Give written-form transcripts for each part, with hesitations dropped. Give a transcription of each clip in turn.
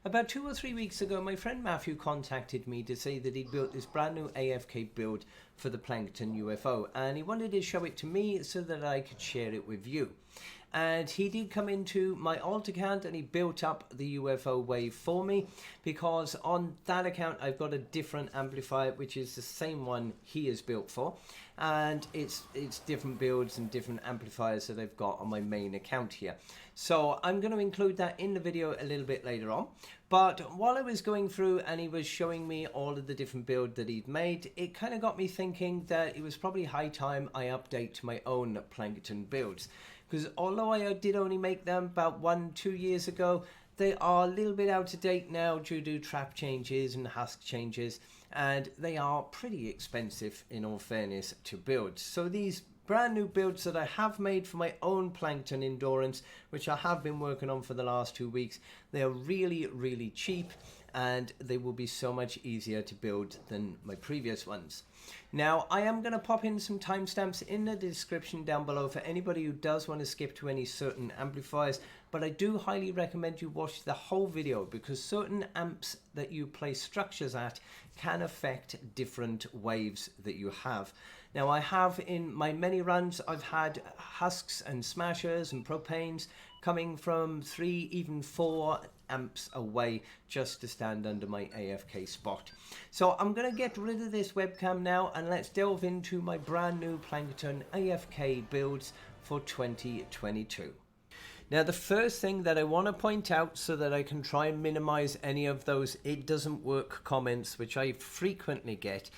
About 2 or 3 weeks ago, my friend Mathew contacted me to say that he'd built this brand new AFK build for the Plankerton UFO, and he wanted to show it to me so that I could share it with you. And he did come into my alt account and he built up the UFO wave for me, because on that account I've got a different amplifier which is the same one he is built for, and it's different builds and different amplifiers that I've got on my main account here. So I'm going to include that in the video a little bit later on. But while I was going through and he was showing me all of the different builds that he'd made, it kind of got me thinking that it was probably high time I update my own Plankerton builds. Because although I did only make them about 1-2 years ago, they are a little bit out of date now due to trap changes and husk changes, and they are pretty expensive in all fairness to build. So these brand new builds that I have made for my own Plankerton endurance, which I have been working on for the last 2 weeks, they are really cheap, and they will be so much easier to build than my previous ones. Now, I am going to pop in some timestamps in the description down below for anybody who does want to skip to any certain amplifiers, but I do highly recommend you watch the whole video, because certain amps that you place structures at can affect different waves that you have. Now, I have in my many runs, I've had husks and smashers and propanes coming from 3, even 4 amps away just to stand under my AFK Spot. So I'm going to get rid of this webcam now, and let's delve into my brand new Plankerton AFK builds for 2022. Now, the first thing that I want to point out, so that I can try and minimize any of those "it doesn't work" comments which I frequently get,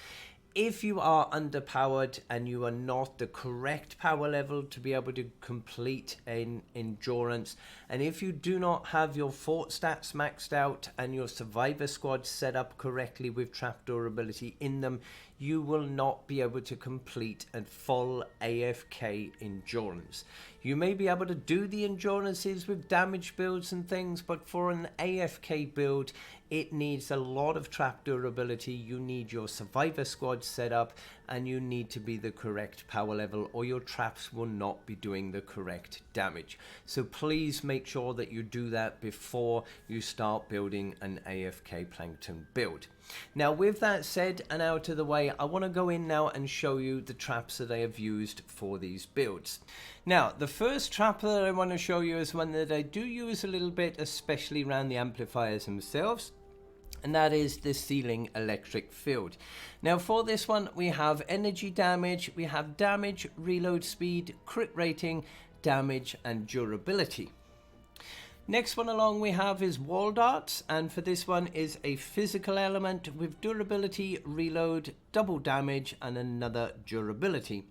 if you are underpowered and you are not the correct power level to be able to complete an endurance, and if you do not have your fort stats maxed out and your survivor squad set up correctly with trap durability in them, you will not be able to complete a full AFK endurance. You may be able to do the endurances with damage builds and things, but for an AFK build, it needs a lot of trap durability. You need your survivor squad set up, and you need to be the correct power level, or your traps will not be doing the correct damage. So please make sure that you do that before you start building an AFK Plankerton build. Now, with that said and out of the way, I want to go in now and show you the traps that I have used for these builds. Now, the first trap that I want to show you is one that I do use a little bit, especially around the amplifiers themselves, and that is the ceiling electric field. Now, for this one, we have energy damage, we have damage, reload speed, crit rating, damage, and durability. Next one along we have is wall darts, and for this one is a physical element with durability, reload, double damage, and another durability.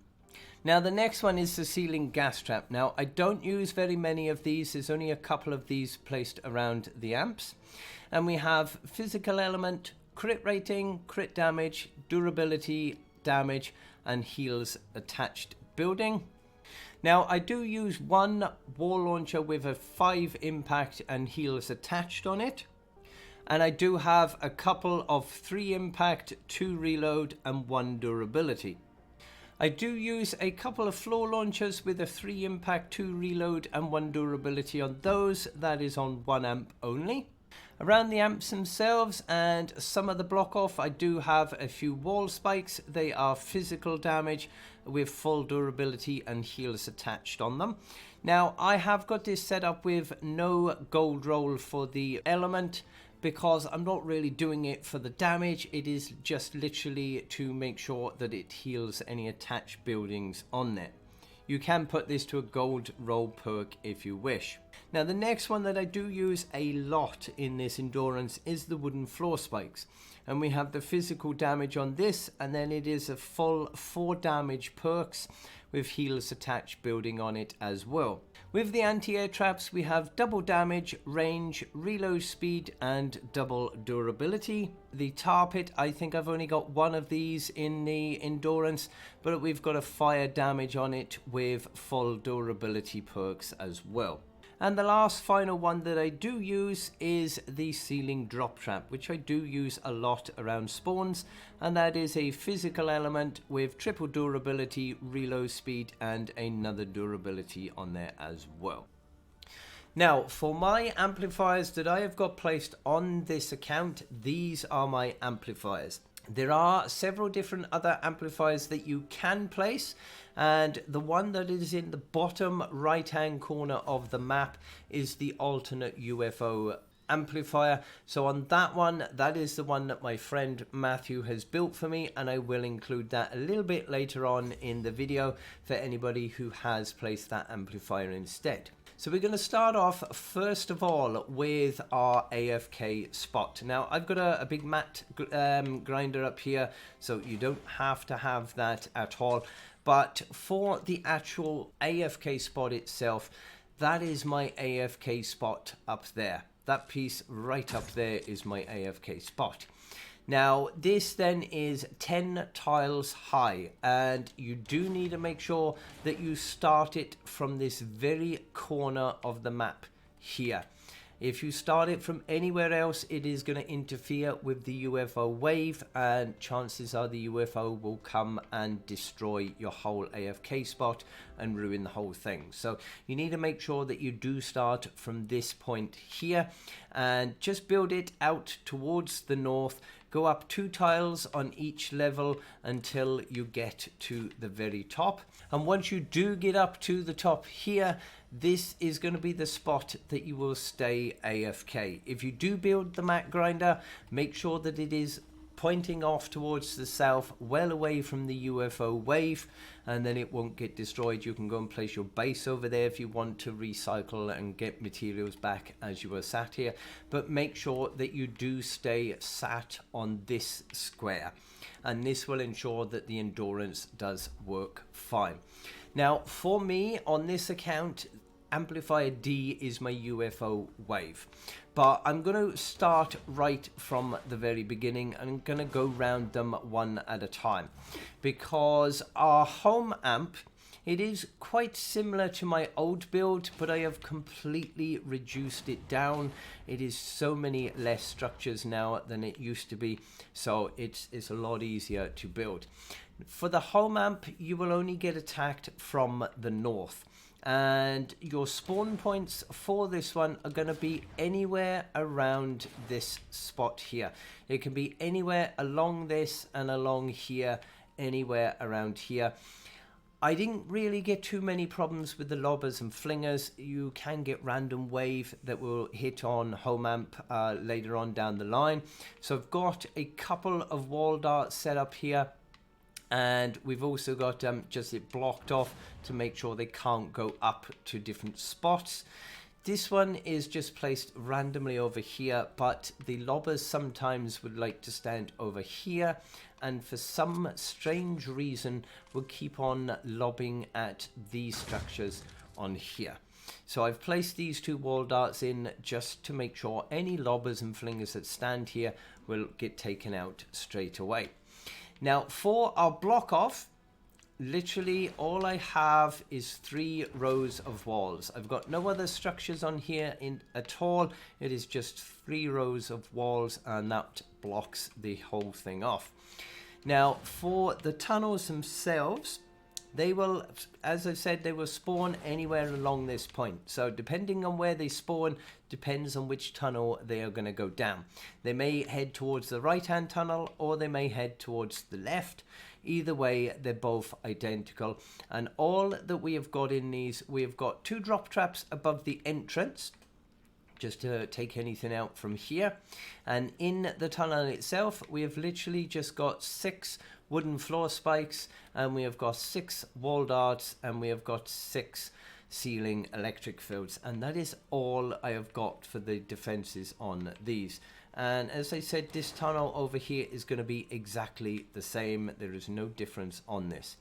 Now, the next one is the ceiling gas trap. Now, I don't use very many of these. There's only a couple of these placed around the amps. And we have physical element, crit rating, crit damage, durability, damage, and heals attached building. Now, I do use one wall launcher with a 5 impact and heals attached on it. And I do have a couple of 3 impact, 2 reload, and 1 durability. I do use a couple of floor launchers with a 3 impact, 2 reload, and 1 durability on those. That is on 1 amp only. Around the amps themselves and some of the block off, I do have a few wall spikes. They are physical damage with full durability and heals attached on them. Now, I have got this set up with no gold roll for the element, because I'm not really doing it for the damage. It is just literally to make sure that it heals any attached buildings on there. You can put this to a gold roll perk if you wish. Now, the next one that I do use a lot in this endurance is the wooden floor spikes. And we have the physical damage on this, and then it is a full 4 damage perks with heals attached building on it as well. With the anti-air traps, we have double damage, range, reload speed, and double durability. The tar pit, I think I've only got one of these in the endurance, but we've got a fire damage on it with full durability perks as well. And the last final one that I do use is the ceiling drop trap, which I do use a lot around spawns, and that is a physical element with triple durability, reload speed, and another durability on there as well. Now, for my amplifiers that I have got placed on this account, these are my amplifiers. There are several different other amplifiers that you can place, and the one that is in the bottom right hand corner of the map is the alternate UFO amplifier. So on that one, that is the one that my friend Mathew has built for me, and I will include that a little bit later on in the video for anybody who has placed that amplifier instead. So we're going to start off first of all with our AFK Spot. Now I've got a big mat grinder up here, so you don't have to have that at all. But for the actual AFK Spot itself, that is my AFK Spot up there. That piece right up there is my AFK Spot. Now this then is 10 tiles high, and you do need to make sure that you start it from this very corner of the map here. If you start it from anywhere else, it is going to interfere with the UFO wave, and chances are the UFO will come and destroy your whole AFK spot and ruin the whole thing. So you need to make sure that you do start from this point here and just build it out towards the north. Go up 2 tiles on each level until you get to the very top. And once you do get up to the top here, this is going to be the spot that you will stay AFK. If you do build the mat grinder, make sure that it is pointing off towards the south, well away from the UFO wave, and then it won't get destroyed. You can go and place your base over there if you want to recycle and get materials back as you are sat here, but make sure that you do stay sat on this square, and this will ensure that the endurance does work fine. Now for me on this account, amplifier D is my UFO wave, but I'm going to start right from the very beginning. I'm going to go round them one at a time, because our home amp, it is quite similar to my old build, but I have completely reduced it down. It is so many less structures now than it used to be, so it's a lot easier to build. For the home amp, you will only get attacked from the north, and your spawn points for this one are going to be anywhere around this spot here. It can be anywhere along this and along here, anywhere around here. I didn't really get too many problems with the lobbers and flingers. You can get random wave that will hit on home amp later on down the line. So I've got a couple of wall darts set up here, and we've also got just it blocked off to make sure they can't go up to different spots. This one is just placed randomly over here, but the lobbers sometimes would like to stand over here, and for some strange reason will keep on lobbing at these structures on here. So I've placed these 2 wall darts in just to make sure any lobbers and flingers that stand here will get taken out straight away. Now for our block off, literally all I have is 3 rows of walls. I've got no other structures on here at all. It is just 3 rows of walls, and that blocks the whole thing off. Now for the tunnels themselves, they will, as I said, they will spawn anywhere along this point. So depending on where they spawn, depends on which tunnel they are going to go down. They may head towards the right hand tunnel, or they may head towards the left. Either way, they're both identical. And all that we have got in these, we have got 2 drop traps above the entrance, just to take anything out from here. And in the tunnel itself, we have literally just got 6 wooden floor spikes, and we have got 6 wall darts, and we have got 6 ceiling electric fields, and that is all I have got for the defenses on these. And as I said, this tunnel over here is going to be exactly the same. There is no difference on this.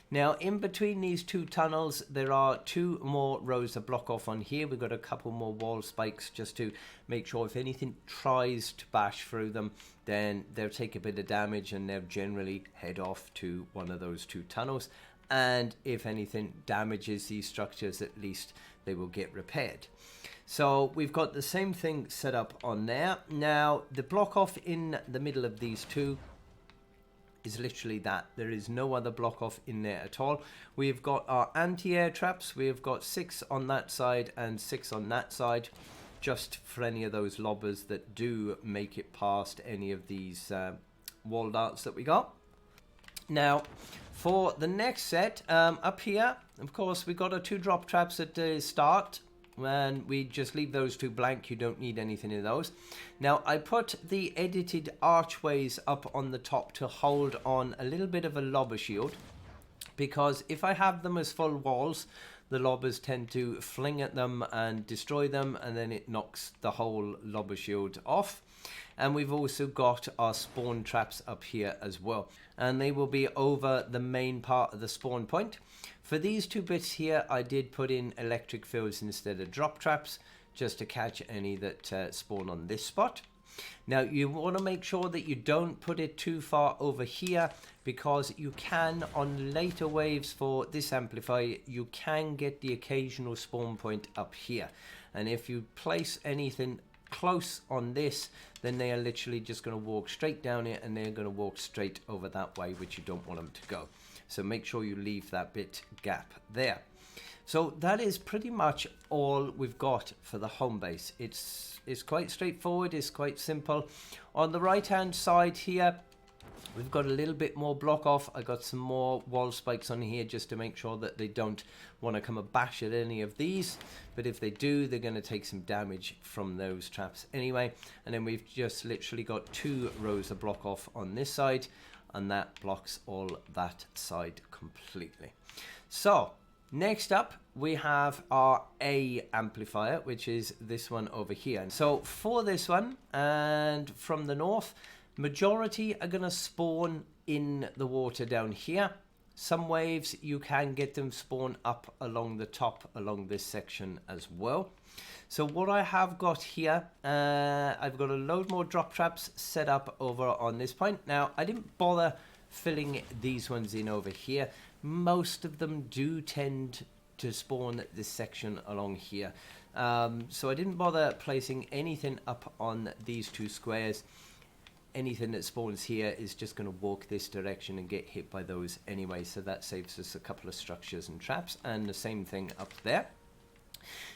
Now in between these 2 tunnels, there are 2 more rows of block off on here. We've got a couple more wall spikes just to make sure if anything tries to bash through them, then they'll take a bit of damage, and they'll generally head off to one of those 2 tunnels. And if anything damages these structures, at least they will get repaired. So we've got the same thing set up on there. Now the block off in the middle of these 2 is literally that. There is no other block off in there at all. We've got our anti-air traps. We've got 6 on that side and 6 on that side, just for any of those lobbers that do make it past any of these wall darts that we got. Now, for the next set, up here, of course, we got our 2 drop traps at the start, and we just leave those 2 blank. You don't need anything in those. Now, I put the edited archways up on the top to hold on a little bit of a lobber shield, because if I have them as full walls, the lobbers tend to fling at them and destroy them, and then it knocks the whole lobber shield off. And we've also got our spawn traps up here as well, and they will be over the main part of the spawn point. For these 2 bits here, I did put in electric fields instead of drop traps, just to catch any that spawn on this spot. Now, you want to make sure that you don't put it too far over here, because you can, on later waves for this amplifier, you can get the occasional spawn point up here. And if you place anything close on this, then they are literally just going to walk straight down it, and they're going to walk straight over that way, which you don't want them to go. So make sure you leave that bit gap there. So that is pretty much all we've got for the home base. It's quite straightforward, it's quite simple. On the right hand side here, we've got a little bit more block off. I got some more wall spikes on here just to make sure that they don't want to come and bash at any of these, but if they do, they're going to take some damage from those traps anyway. And then we've just literally got 2 rows of block off on this side, and that blocks all that side completely. So next up, we have our A amplifier, which is this one over here. So for this one, and from the north, majority are going to spawn in the water down here. Some waves, you can get them spawn up along the top, along this section as well. So what I have got here, I've got a load more drop traps set up over on this point. Now, I didn't bother filling these ones in over here. Most of them do tend to spawn this section along here. So I didn't bother placing anything up on these 2 squares. Anything that spawns here is just going to walk this direction and get hit by those anyway. So that saves us a couple of structures and traps, and the same thing up there.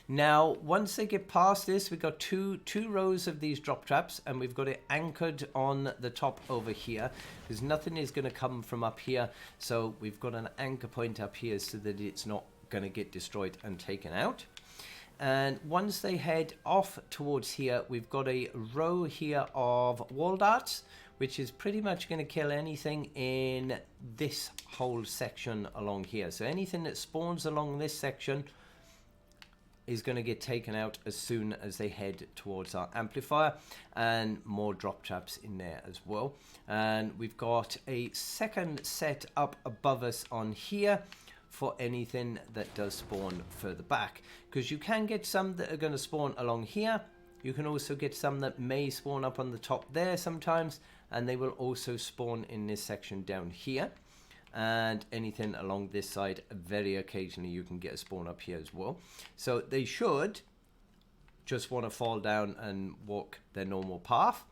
Now, once they get past this, we've got two rows of these drop traps, and we've got it anchored on the top over here, because nothing is going to come from up here. So we've got an anchor point up here so that it's not going to get destroyed and taken out. And once they head off towards here, we've got a row here of wall darts, which is pretty much going to kill anything in this whole section along here. So anything that spawns along this section is going to get taken out as soon as they head towards our amplifier, and more drop traps in there as well. And we've got a second set up above us on here for anything that does spawn further back, because you can get some that are going to spawn along here. You can also get some that may spawn up on the top there sometimes, and they will also spawn in this section down here. And anything along this side, very occasionally you can get a spawn up here as well. So they should just want to fall down and walk their normal path.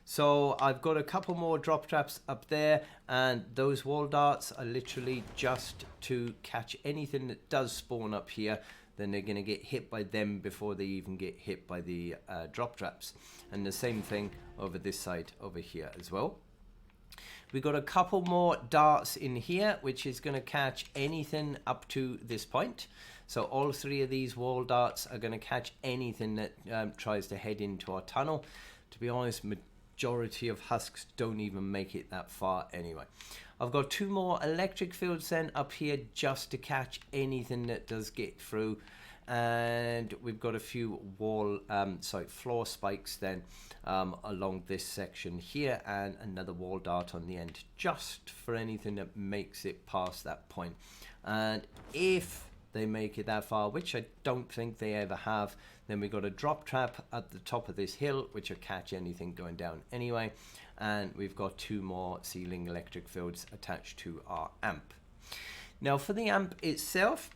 So I've got a couple more drop traps up there, and those wall darts are literally just to catch anything that does spawn up here. Then they're going to get hit by them before they even get hit by the drop traps. And the same thing over this side over here as well. We've got a couple more darts in here, which is going to catch anything up to this point. So all 3 of these wall darts are going to catch anything that tries to head into our tunnel. To be honest, majority of husks don't even make it that far anyway. I've got 2 more electric fields then up here just to catch anything that does get through. And we've got a few floor spikes then along this section here, and another wall dart on the end just for anything that makes it past that point. And if they make it that far, which I don't think they ever have, then we've got a drop trap at the top of this hill which will catch anything going down anyway. And we've got 2 more ceiling electric fields attached to our amp. Now for the amp itself,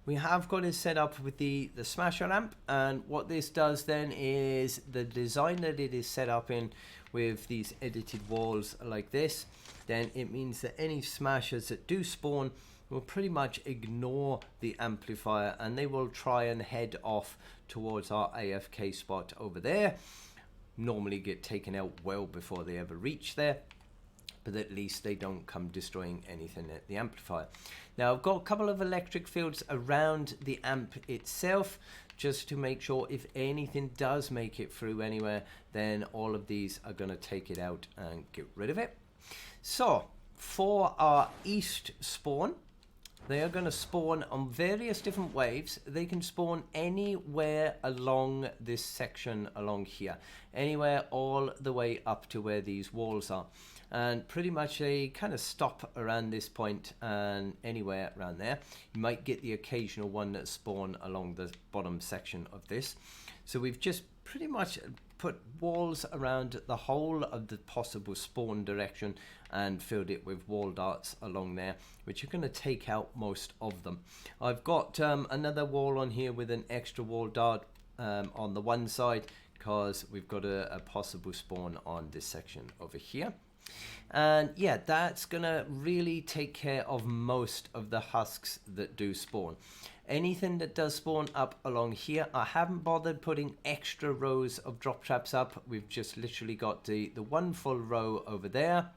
we have got it set up with the smasher amp, and what this does then is the design that it is set up in with these edited walls like this, then it means that any smashers that do spawn will pretty much ignore the amplifier, and they will try and head off towards our AFK spot over there. Normally get taken out well before they ever reach there, but at least they don't come destroying anything at the amplifier. Now I've got a couple of electric fields around the amp itself, just to make sure if anything does make it through anywhere, then all of these are going to take it out and get rid of it. So for our east spawn, they are going to spawn on various different waves. They can spawn anywhere along this section along here, anywhere all the way up to where these walls are, and pretty much they kind of stop around this point, and anywhere around there. You might get the occasional one that spawn along the bottom section of this. So we've just pretty much put walls around the whole of the possible spawn direction and filled it with wall darts along there, which are going to take out most of them. I've got another wall on here with an extra wall dart on the one side, because we've got a possible spawn on this section over here. And yeah, that's gonna really take care of most of the husks that do spawn. Anything that does spawn up along here, I haven't bothered putting extra rows of drop traps up. We've just literally got the one full row over there,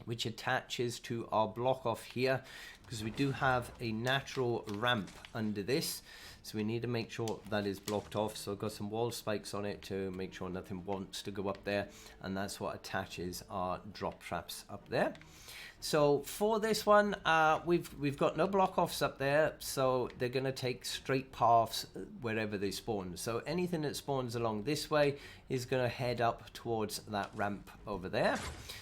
which attaches to our block off here, because we do have a natural ramp under this, so we need to make sure that is blocked off. So I've got some wall spikes on it to make sure nothing wants to go up there, and that's what attaches our drop traps up there. So for this one, we've got no block offs up there, so they're going to take straight paths wherever they spawn. So anything that spawns along this way is going to head up towards that ramp over there.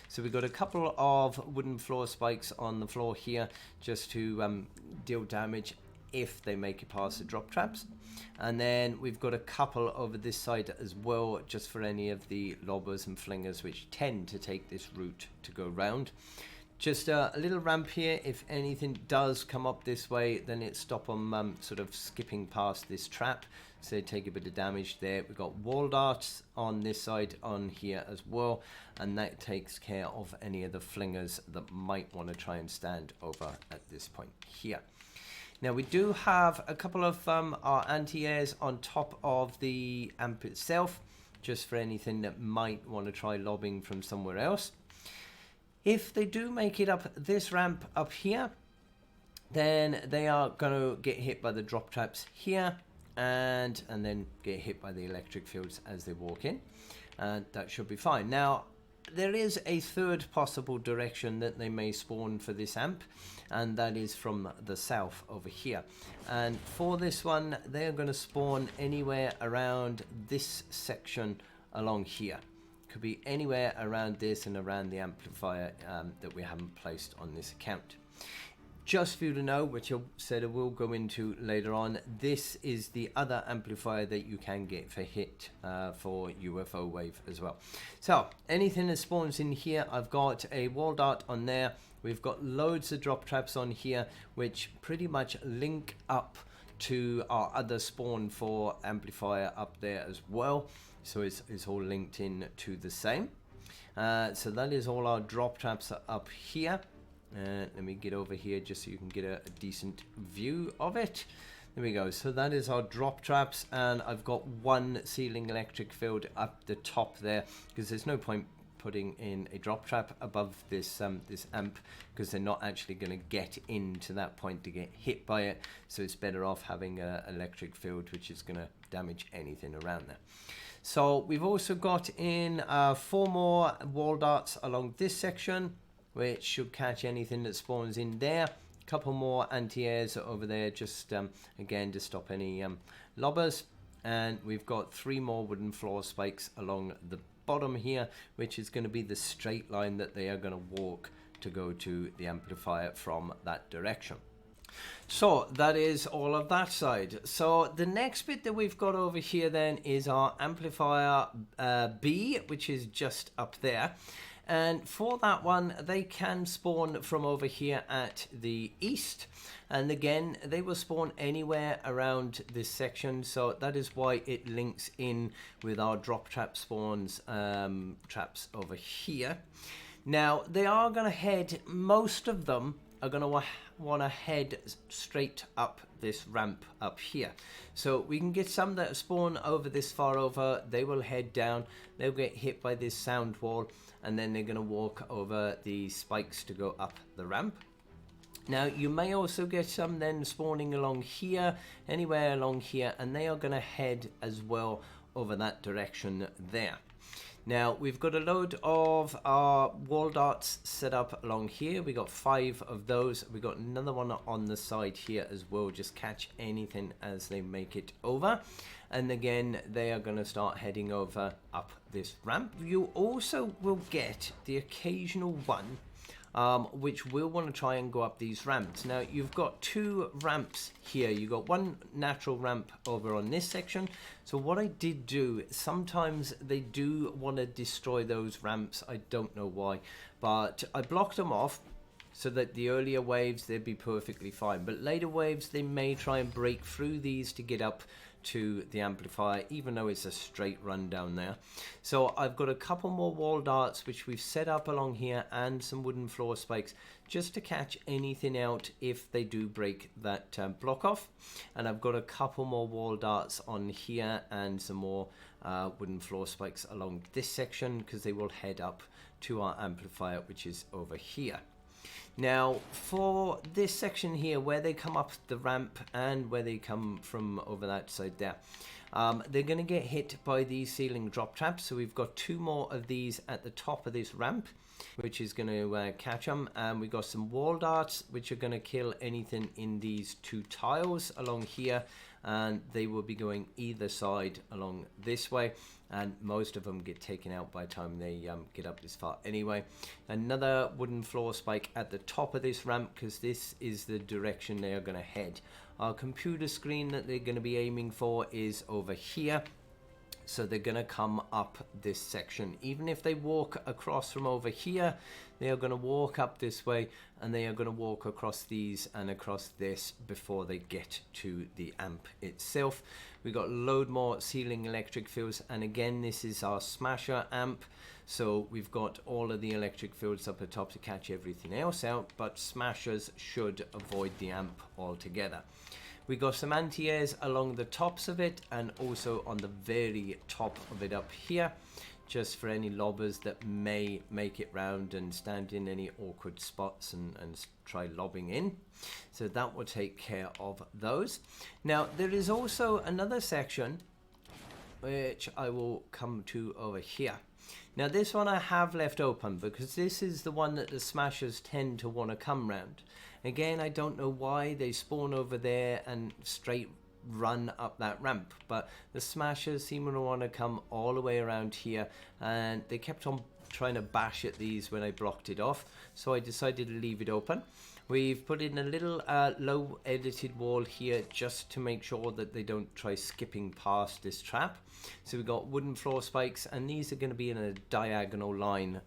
So we've got a couple of wooden floor spikes on the floor here, just to deal damage if they make it past the drop traps. And then we've got a couple over this side as well, just for any of the lobbers and flingers which tend to take this route to go round. Just a little ramp here. If anything does come up this way, then it stop them sort of skipping past this trap, so they take a bit of damage there. We've got wall darts on this side on here as well, and that takes care of any of the flingers that might want to try and stand over at this point here. Now we do have a couple of our anti-airs on top of the amp itself, just for anything that might want to try lobbing from somewhere else. If they do make it up this ramp up here, then they are going to get hit by the drop traps here, and then get hit by the electric fields as they walk in, and that should be fine. Now there is a third possible direction that they may spawn for this amp, and that is from the south over here. And for this one, they're going to spawn anywhere around this section along here. Could be anywhere around this and around the amplifier that we haven't placed on this account. Just for you to know, which I said I will go into later on, this is the other amplifier that you can get for hit for UFO wave as well. So anything that spawns in here, I've got a wall dart on there. We've got loads of drop traps on here, which pretty much link up to our other spawn for amplifier up there as well. So it's all linked in to the same. So that is all our drop traps up here. Let me get over here just so you can get a decent view of it. There we go. So that is our drop traps, and I've got one ceiling electric field up the top there, because there's no point putting in a drop trap above this this amp, because they're not actually going to get into that point to get hit by it. So it's better off having an electric field which is going to damage anything around there. So we've also got in 4 more wall darts along this section, which should catch anything that spawns in there. A couple more anti-airs over there, just again to stop any lobbers. And we've got 3 more wooden floor spikes along the bottom here, which is going to be the straight line that they are going to walk to go to the amplifier from that direction. So that is all of that side. So the next bit that we've got over here then is our amplifier B, which is just up there. And for that one, they can spawn from over here at the east. And again, they will spawn anywhere around this section. So that is why it links in with our drop trap spawns traps over here. Now, they are going to head, most of them are going to want to head straight up this ramp up here. So we can get some that spawn over this far over. They will head down. They'll get hit by this sound wall. And then they're going to walk over the spikes to go up the ramp. Now, you may also get some then spawning along here, anywhere along here, and they are going to head as well over that direction there. Now, we've got a load of our wall darts set up along here. We got 5 of those. We got another one on the side here as well. Just catch anything as they make it over. And again, they are going to start heading over up this ramp. You also will get the occasional one which will want to try and go up these ramps. Now, you've got 2 ramps here. You've got one natural ramp over on this section. So what I did do, sometimes they do want to destroy those ramps. I don't know why, but I blocked them off so that the earlier waves, they'd be perfectly fine. But later waves, they may try and break through these to get up to the amplifier, even though it's a straight run down there. So I've got a couple more wall darts which we've set up along here, and some wooden floor spikes just to catch anything out if they do break that block off. And I've got a couple more wall darts on here and some more wooden floor spikes along this section, because they will head up to our amplifier, which is over here. Now, for this section here, where they come up the ramp and where they come from over that side there, they're going to get hit by these ceiling drop traps. So we've got 2 more of these at the top of this ramp, which is going to catch them. And we've got some wall darts, which are going to kill anything in these 2 tiles along here. And they will be going either side along this way. And most of them get taken out by the time they get up this far anyway. Another wooden floor spike at the top of this ramp, because this is the direction they are going to head. Our computer screen that they're going to be aiming for is over here. So they're going to come up this section. Even if they walk across from over here, they are going to walk up this way, and they are going to walk across these and across this before they get to the amp itself. We got a load more ceiling electric fields, and again, this is our smasher amp. So we've got all of the electric fields up at the top to catch everything else out, but smashers should avoid the amp altogether. We got some anti-airs along the tops of it, and also on the very top of it up here, just for any lobbers that may make it round and stand in any awkward spots and try lobbing in. So that will take care of those. Now, there is also another section which I will come to over here. Now, this one I have left open because this is the one that the smashers tend to want to come round. Again, I don't know why they spawn over there and straight run up that ramp, but the smashers seem to want to come all the way around here, and they kept on trying to bash at these when I blocked it off, so I decided to leave it open. We've put in a little low edited wall here just to make sure that they don't try skipping past this trap. So we've got wooden floor spikes, and these are going to be in a diagonal line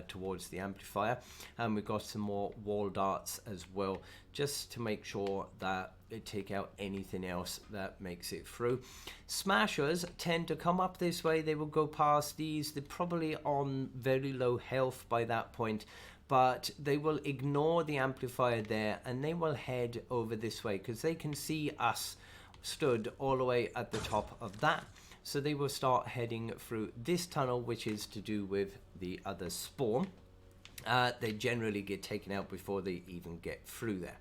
towards the amplifier. And we've got some more wall darts as well, just to make sure that they take out anything else that makes it through. Smashers tend to come up this way. They will go past these. They're probably on very low health by that point, but they will ignore the amplifier there, and they will head over this way because they can see us stood all the way at the top of that. So they will start heading through this tunnel, which is to do with the other spawn. They generally get taken out before they even get through there.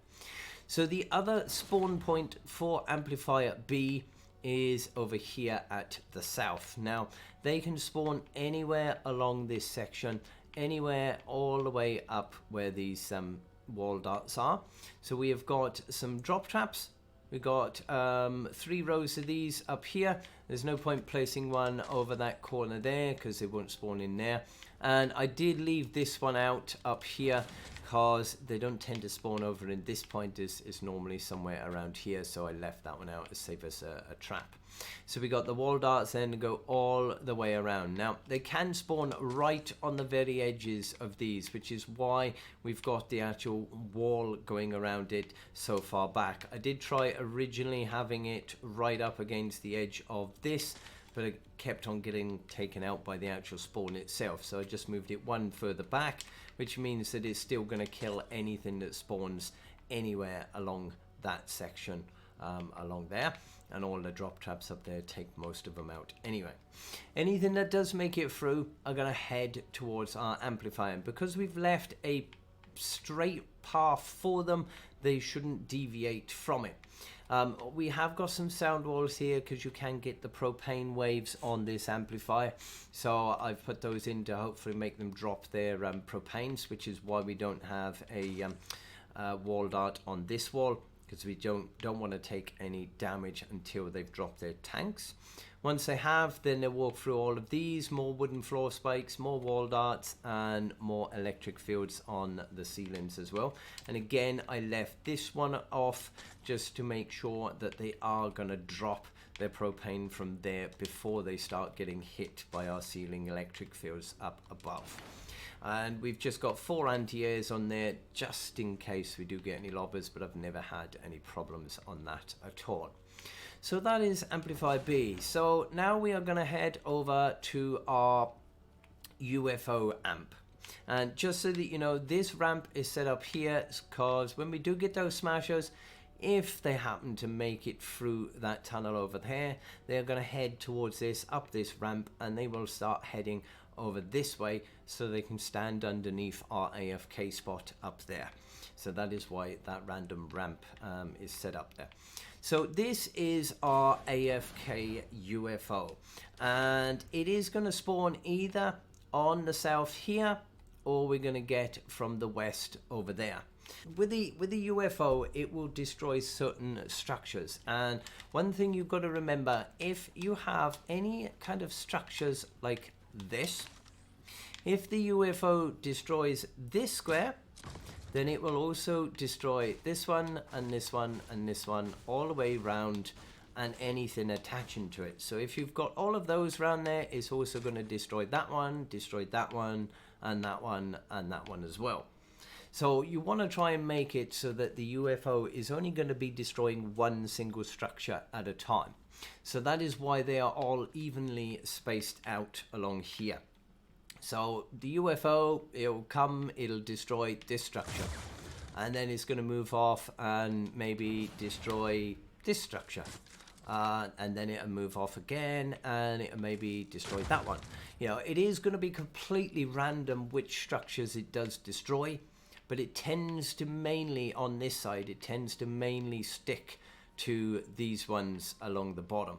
So the other spawn point for amplifier B is over here at the south. Now, they can spawn anywhere along this section, anywhere all the way up where these wall darts are. So we have got some drop traps. We've got 3 rows of these up here. There's no point placing one over that corner there because they won't spawn in there. And I did leave this one out up here because they don't tend to spawn over in this point. Is normally somewhere around here, so I left that one out to save us a trap. So we got the wall darts then to go all the way around. Now they can spawn right on the very edges of these, which is why we've got the actual wall going around it so far back. I did try originally having it right up against the edge of this, but it kept on getting taken out by the actual spawn itself. So I just moved it one further back, which means that it's still going to kill anything that spawns anywhere along that section along there. And all the drop traps up there take most of them out anyway. Anything that does make it through are going to head towards our amplifier. And because we've left a straight path for them, they shouldn't deviate from it. We have got some sound walls here because you can get the propane waves on this amplifier. So I've put those in to hopefully make them drop their propanes, which is why we don't have a wall dart on this wall, because we don't want to take any damage until they've dropped their tanks. Once they have, then they walk through all of these, more wooden floor spikes, more wall darts, and more electric fields on the ceilings as well. And again, I left this one off just to make sure that they are going to drop their propane from there before they start getting hit by our ceiling electric fields up above. And we've just got 4 anti-airs on there just in case we do get any lobbers, but I've never had any problems on that at all. So that is amplifier B. So now we are going to head over to our UFO amp. And just so that you know, this ramp is set up here because when we do get those smashers, if they happen to make it through that tunnel over there, they're going to head towards this, up this ramp, and they will start heading over this way so they can stand underneath our AFK spot up there. So that is why that random ramp is set up there. So this is our AFK UFO, and it is going to spawn either on the south here, or we're going to get from the west over there. With the UFO, it will destroy certain structures, and one thing you've got to remember, if you have any kind of structures like this, if the UFO destroys this square, then it will also destroy this one and this one and this one all the way round, and anything attaching to it. So if you've got all of those around there, it's also going to destroy that one, and that one, and that one as well. So you want to try and make it so that the UFO is only going to be destroying one single structure at a time. So that is why they are all evenly spaced out along here. So the UFO, it'll come, it'll destroy this structure, and then it's going to move off and maybe destroy this structure, and then it'll move off again and it'll maybe destroy that one. You know, it is going to be completely random which structures it does destroy, but it tends to mainly, on this side, it tends to mainly stick to these ones along the bottom.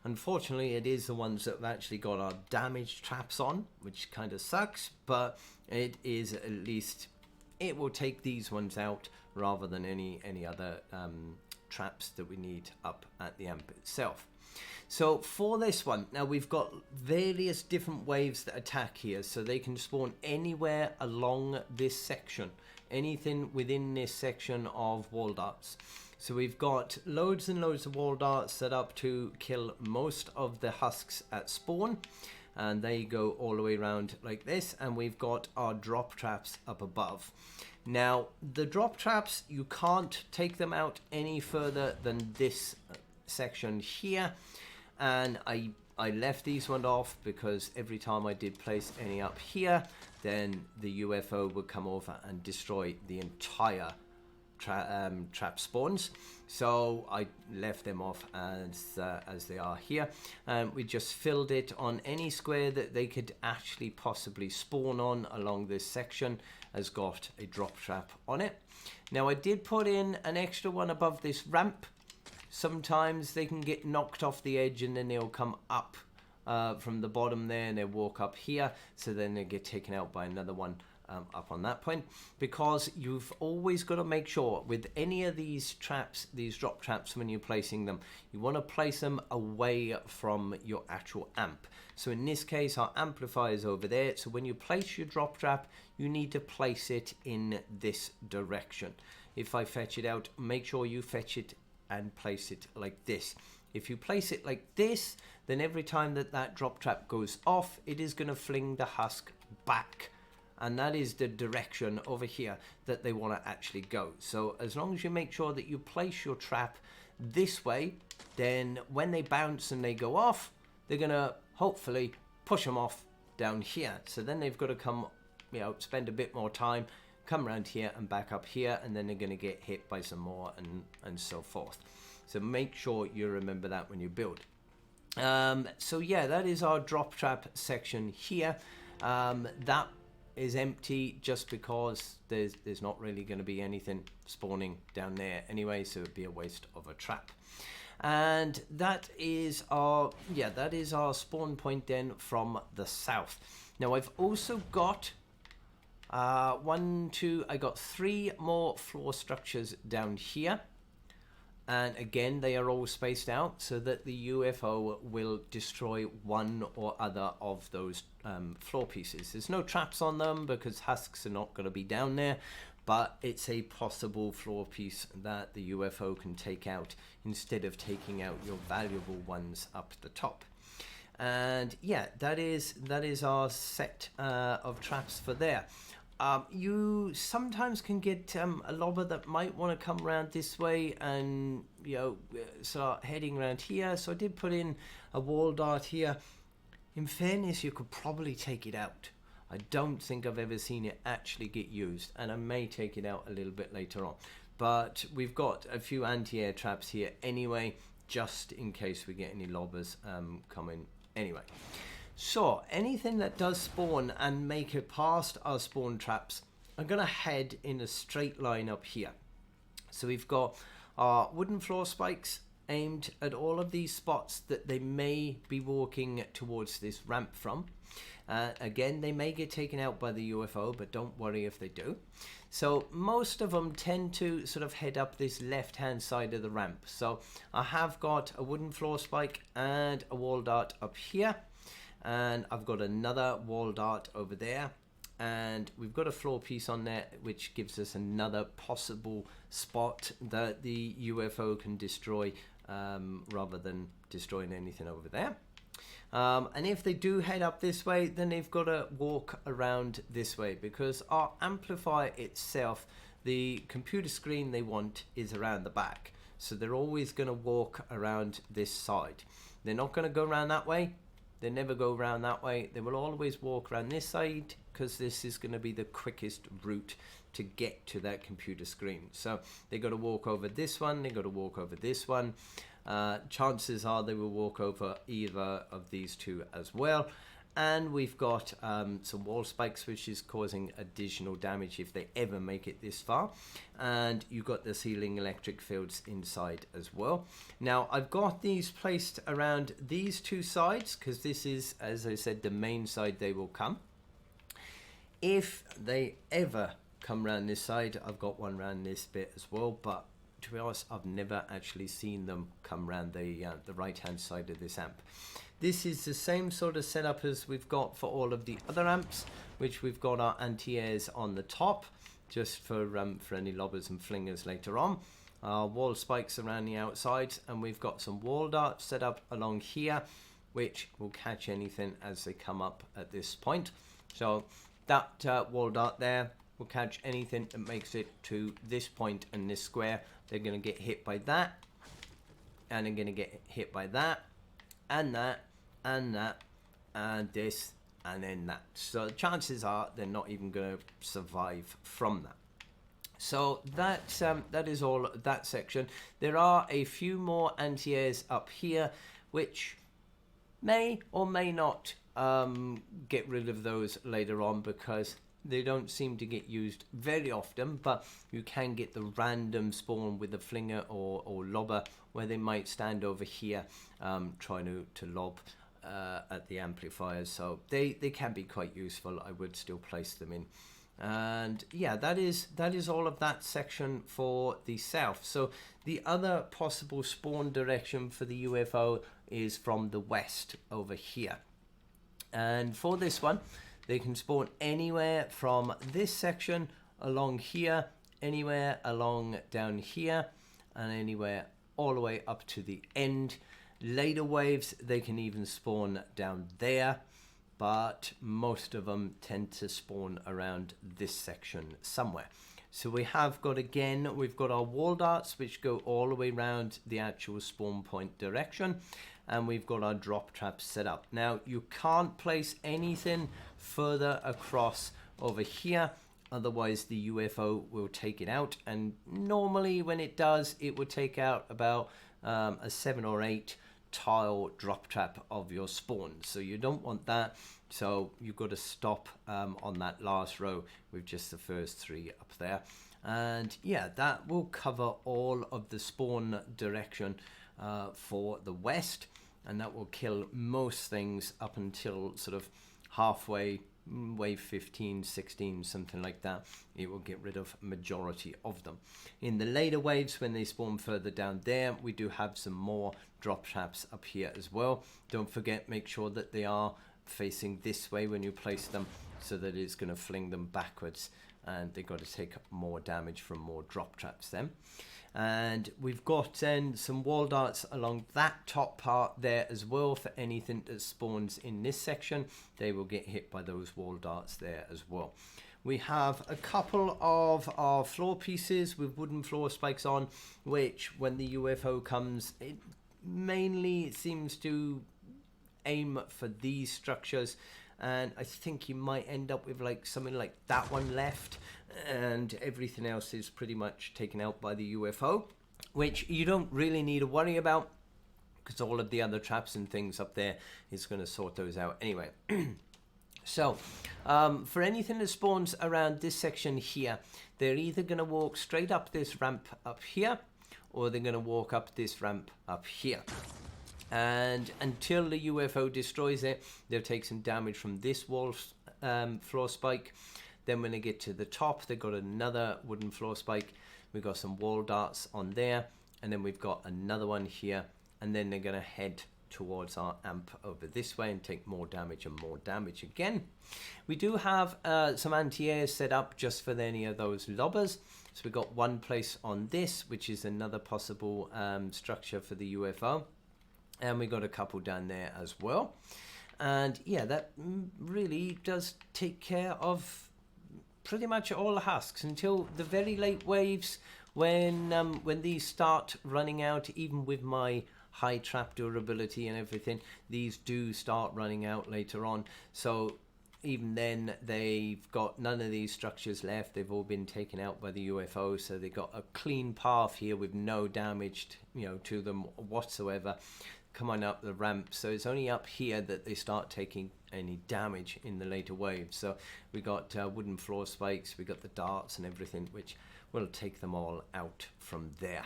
Unfortunately, it is the ones that have actually got our damage traps on, which kind of sucks, but it is at least, it will take these ones out rather than any other traps that we need up at the amp itself. So for this one, now we've got various different waves that attack here, so they can spawn anywhere along this section, anything within this section of wall darts. So we've got loads and loads of wall darts set up to kill most of the husks at spawn, and they go all the way around like this, and we've got our drop traps up above. Now the drop traps, you can't take them out any further than this section here, and I left these ones off because every time I did place any up here, then the UFO would come over and destroy the entire trap spawns. So I left them off as they are here. We just filled it on any square that they could actually possibly spawn on along this section has got a drop trap on it. Now I did put in an extra one above this ramp. Sometimes they can get knocked off the edge and then they'll come up from the bottom there and they'll walk up here, so then they get taken out by another one up on that point, because you've always got to make sure with any of these traps, these drop traps, when you're placing them, you want to place them away from your actual amp. So in this case, our amplifier is over there. So when you place your drop trap, you need to place it in this direction. If I fetch it out, make sure you fetch it and place it like this. If you place it like this, then every time that that drop trap goes off, it is going to fling the husk back. And that is the direction over here that they want to actually go. So as long as you make sure that you place your trap this way, then when they bounce and they go off, they're going to hopefully push them off down here. So then they've got to come, you know, spend a bit more time, come around here and back up here, and then they're going to get hit by some more and so forth. So make sure you remember that when you build. So yeah, that is our drop trap section here. That is empty just because there's not really going to be anything spawning down there anyway, so it'd be a waste of a trap. And that is our spawn point then from the south. Now I've also got I got 3 more floor structures down here. And again, they are all spaced out so that the UFO will destroy one or other of those floor pieces. There's no traps on them because husks are not going to be down there, but it's a possible floor piece that the UFO can take out instead of taking out your valuable ones up the top. And yeah, that is our set of traps for there. You sometimes can get a lobber that might want to come around this way and, you know, start heading around here. So I did put in a wall dart here. In fairness, you could probably take it out. I don't think I've ever seen it actually get used, and I may take it out a little bit later on. But we've got a few anti-air traps here anyway, just in case we get any lobbers coming anyway. So anything that does spawn and make it past our spawn traps are going to head in a straight line up here. So we've got our wooden floor spikes aimed at all of these spots that they may be walking towards this ramp from. Again, they may get taken out by the UFO, but don't worry if they do. So most of them tend to sort of head up this left-hand side of the ramp. So I have got a wooden floor spike and a wall dart up here. And I've got another wall dart over there, and we've got a floor piece on there which gives us another possible spot that the UFO can destroy rather than destroying anything over there. And if they do head up this way, then they've got to walk around this way, because our amplifier itself, the computer screen they want is around the back, so they're always going to walk around this side. They're not going to go around that way. They never go around that way. They will always walk around this side because this is going to be the quickest route to get to that computer screen. So they got to walk over this one. They got to walk over this one. Chances are they will walk over either of these two as well. And we've got some wall spikes, which is causing additional damage if they ever make it this far. And you've got the ceiling electric fields inside as well. Now, I've got these placed around these two sides, because this is, as I said, the main side they will come. If they ever come around this side, I've got one around this bit as well. But to be honest, I've never actually seen them come around the right-hand side of this amp. This is the same sort of setup as we've got for all of the other amps, which we've got our anti-airs on the top, just for any lobbers and flingers later on. Wall spikes around the outside, and we've got some wall darts set up along here, which will catch anything as they come up at this point. So that wall dart there will catch anything that makes it to this point in this square. They're going to get hit by that, and they're going to get hit by that, and that, and that, and this, and then that. So chances are they're not even going to survive from that. So that is all that section. There are a few more anti-airs up here, which may or may not get rid of those later on, because they don't seem to get used very often, but you can get the random spawn with a flinger or lobber where they might stand over here trying to lob at the amplifiers. So they can be quite useful. I would still place them in And yeah, that is all of that section for the south. So the other possible spawn direction for the UFO is from the west over here. And for this one, they can spawn anywhere from this section along here, anywhere along down here, and anywhere all the way up to the end. Later waves, they can even spawn down there, but most of them tend to spawn around this section somewhere. So we have got, again, we've got our wall darts, which go all the way around the actual spawn point direction, and we've got our drop traps set up. Now, you can't place anything further across over here, otherwise the UFO will take it out, and normally when it does, it will take out about a 7 or 8 tile drop trap of your spawn. So you don't want that, so you've got to stop on that last row with just the first 3 up there. And yeah, that will cover all of the spawn direction for the west, and that will kill most things up until sort of halfway, wave 15, 16, something like that. It will get rid of majority of them. In the later waves, when they spawn further down there, we do have some more drop traps up here as well. Don't forget, make sure that they are facing this way when you place them, so that it's going to fling them backwards, and they've got to take more damage from more drop traps then. And we've got then some wall darts along that top part there as well. For anything that spawns in this section, they will get hit by those wall darts there as well. We have a couple of our floor pieces with wooden floor spikes on, which when the UFO comes, it mainly seems to aim for these structures, and I think you might end up with like something like that one left, and everything else is pretty much taken out by the UFO, which you don't really need to worry about, because all of the other traps and things up there is going to sort those out anyway. So for anything that spawns around this section here, they're either going to walk straight up this ramp up here, or they're going to walk up this ramp up here. And until the UFO destroys it, they'll take some damage from this wall floor spike. Then when they get to the top, they've got another wooden floor spike. We've got some wall darts on there, and then we've got another one here, and then they're going to head towards our amp over this way and take more damage and more damage again. We do have some anti-air set up just for any of those lobbers. So we've got one place on this, which is another possible structure for the UFO. And we got a couple down there as well. And yeah, that really does take care of pretty much all the husks until the very late waves, when these start running out. Even with my high trap durability and everything, these do start running out later on. So even then, they've got none of these structures left. They've all been taken out by the UFO, so they got a clean path here with no damage to them whatsoever. Come on up the ramp. So it's only up here that they start taking any damage in the later waves. So we got wooden floor spikes, we got the darts and everything, which will take them all out from there.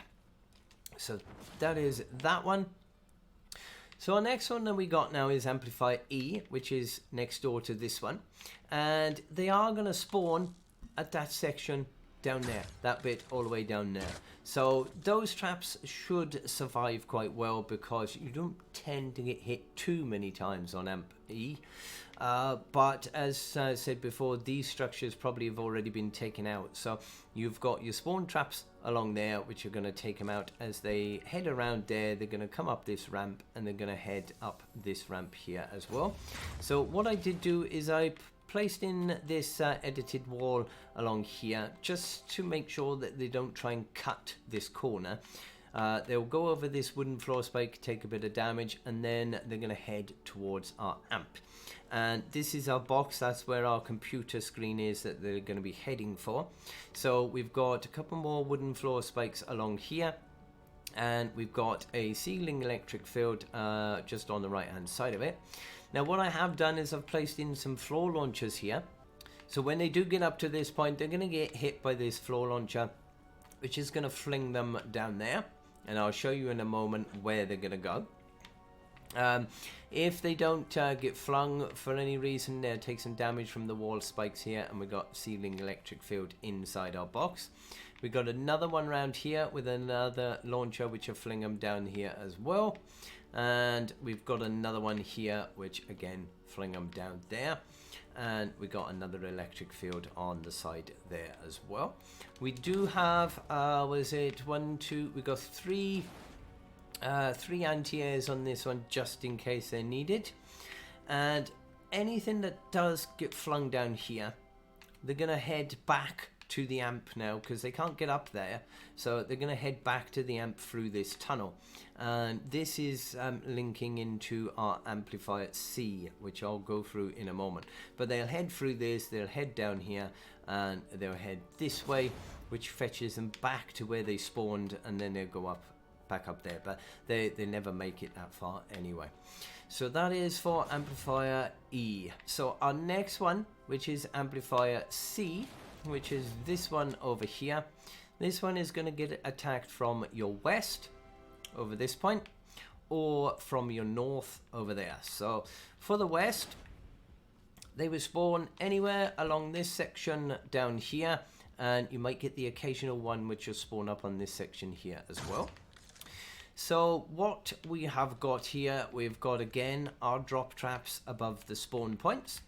So that is that one. So our next one that we got now is Amplifier E, which is next door to this one, and they are going to spawn at that section down there, that bit all the way down there. So those traps should survive quite well, because you don't tend to get hit too many times on Amp E. But as I said before, these structures probably have already been taken out. So you've got your spawn traps along there, which are going to take them out. As they head around there, they're going to come up this ramp, and they're going to head up this ramp here as well. So what I did do is I placed in this edited wall along here, just to make sure that they don't try and cut this corner. They'll go over this wooden floor spike, take a bit of damage, and then they're going to head towards our amp. And this is our box. That's where our computer screen is that they're going to be heading for. So we've got a couple more wooden floor spikes along here, and we've got a ceiling electric field just on the right hand side of it. Now what I have done is I've placed in some floor launchers here. So when they do get up to this point, they're going to get hit by this floor launcher, which is going to fling them down there. And I'll show you in a moment where they're going to go. If they don't get flung for any reason, they'll take some damage from the wall spikes here, and we got ceiling electric field inside our box. We got another one around here with another launcher, which will fling them down here as well. And we've got another one here, which again fling them down there. And we got another electric field on the side there as well. We do have, was it 1, 2? We got three anti-airs on this one, just in case they're needed. And anything that does get flung down here, they're gonna head back to the amp now, because they can't get up there, so they're going to head back to the amp through this tunnel. And this is linking into our amplifier C, which I'll go through in a moment. But they'll head through this, they'll head down here, and they'll head this way, which fetches them back to where they spawned, and then they'll go back up there. But they never make it that far anyway. So that is for amplifier E. So our next one, which is amplifier C, which is this one over here. This one is going to get attacked from your west over this point, or from your north over there. So for the west, they will spawn anywhere along this section down here, and you might get the occasional one which will spawn up on this section here as well. So what we have got here, we've got again our drop traps above the spawn points.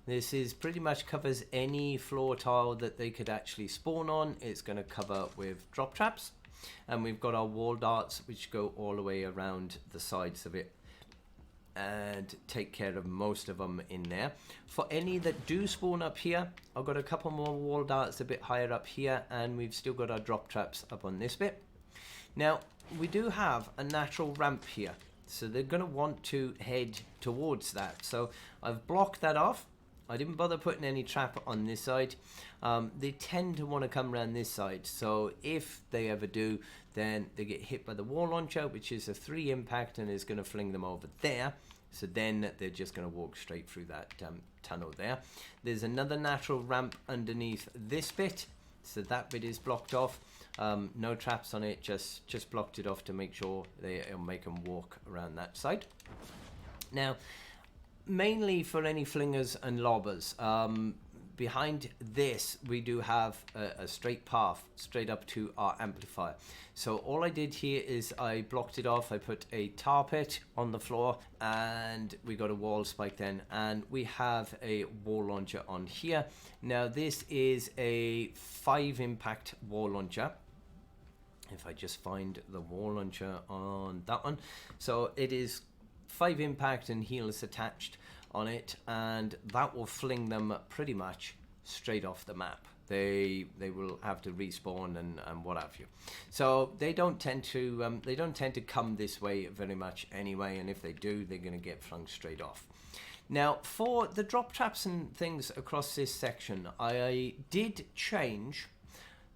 This is pretty much covers any floor tile that they could actually spawn on. It's going to cover with drop traps. And we've got our wall darts, which go all the way around the sides of it and take care of most of them in there. For any that do spawn up here, I've got a couple more wall darts a bit higher up here, and we've still got our drop traps up on this bit. Now, we do have a natural ramp here, so they're going to want to head towards that. So I've blocked that off. I didn't bother putting any trap on this side. They tend to want to come around this side, so if they ever do, then they get hit by the wall launcher, which is a 3 impact and is going to fling them over there. So then they're just going to walk straight through that tunnel there. There's another natural ramp underneath this bit, so that bit is blocked off. No traps on it, just blocked it off to make sure they'll make them walk around that side. Now, mainly for any flingers and lobbers, behind this we do have a straight path straight up to our amplifier. So all I did here is I blocked it off. I put a tar pit on the floor, and we got a wall spike then, and we have a wall launcher on here. Now this is a 5 impact wall launcher. If I just find the wall launcher on that one, so it is 5 impact and heels attached on it, and that will fling them pretty much straight off the map. They will have to respawn and what have you. So they don't tend to come this way very much anyway, and if they do, they're going to get flung straight off. Now for the drop traps and things across this section, I did change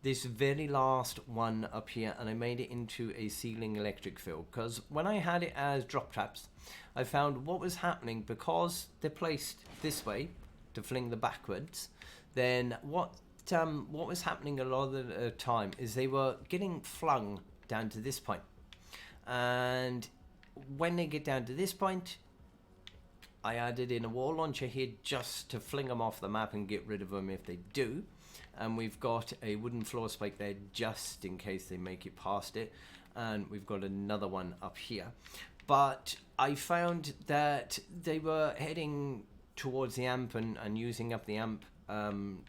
this very last one up here, and I made it into a ceiling electric field, because when I had it as drop traps, I found what was happening, because they're placed this way to fling the backwards, then what was happening a lot of the time is they were getting flung down to this point, and when they get down to this point, I added in a wall launcher here just to fling them off the map and get rid of them if they do. And we've got a wooden floor spike there just in case they make it past it, and we've got another one up here. But I found that they were heading towards the amp and using up the amp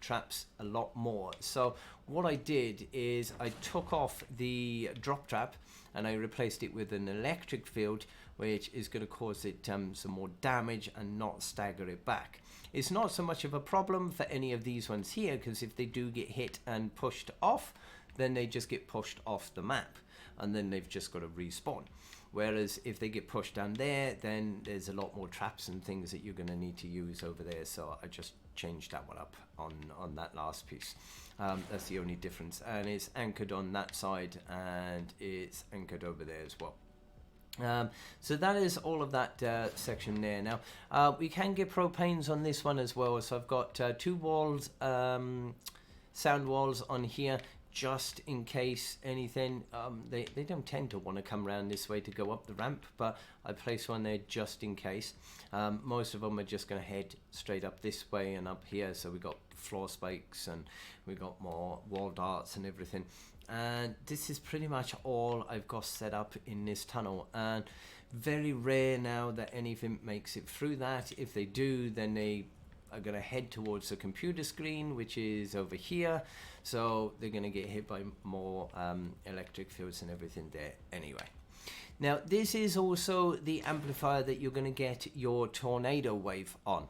traps a lot more. So what I did is I took off the drop trap and I replaced it with an electric field, which is going to cause it some more damage and not stagger it back. It's not so much of a problem for any of these ones here, because if they do get hit and pushed off, then they just get pushed off the map, and then they've just got to respawn. Whereas if they get pushed down there, then there's a lot more traps and things that you're going to need to use over there. So I just changed that one up on that last piece. That's the only difference, and it's anchored on that side and it's anchored over there as well. So that is all of that section there. Now we can get propanes on this one as well, so I've got 2 walls, sound walls on here, just in case anything. They don't tend to want to come around this way to go up the ramp, but I place one there just in case. Most of them are just going to head straight up this way and up here, so we got floor spikes and we got more wall darts and everything. And this is pretty much all I've got set up in this tunnel, and very rare now that anything makes it through that. If they do, then they are going to head towards the computer screen, which is over here, so they're going to get hit by more electric fields and everything there anyway. Now this is also the amplifier that you're going to get your tornado wave on.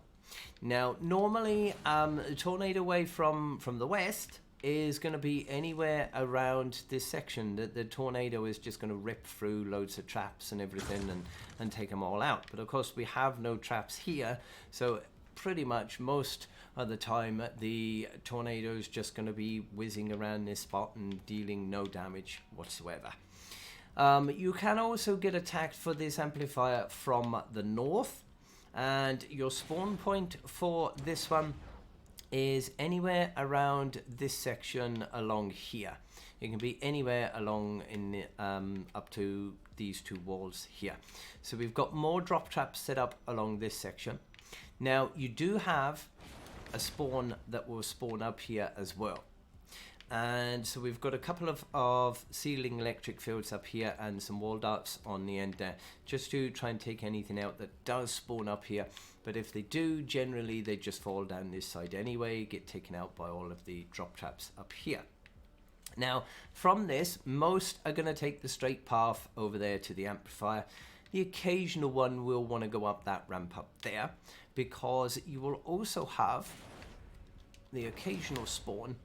Now normally the tornado wave from the west is going to be anywhere around this section. That the tornado is just going to rip through loads of traps and everything and take them all out. But of course we have no traps here, so pretty much most of the time the tornado is just going to be whizzing around this spot and dealing no damage whatsoever. You can also get attacked for this amplifier from the north, and your spawn point for this one is anywhere around this section along here. It can be anywhere along in the, up to these two walls here. So we've got more drop traps set up along this section. Now you do have a spawn that will spawn up here as well. And so we've got a couple of ceiling electric fields up here and some wall darts on the end there, just to try and take anything out that does spawn up here. But if they do, generally they just fall down this side anyway, get taken out by all of the drop traps up here. Now from this, most are going to take the straight path over there to the amplifier. The occasional one will want to go up that ramp up there, because you will also have the occasional spawn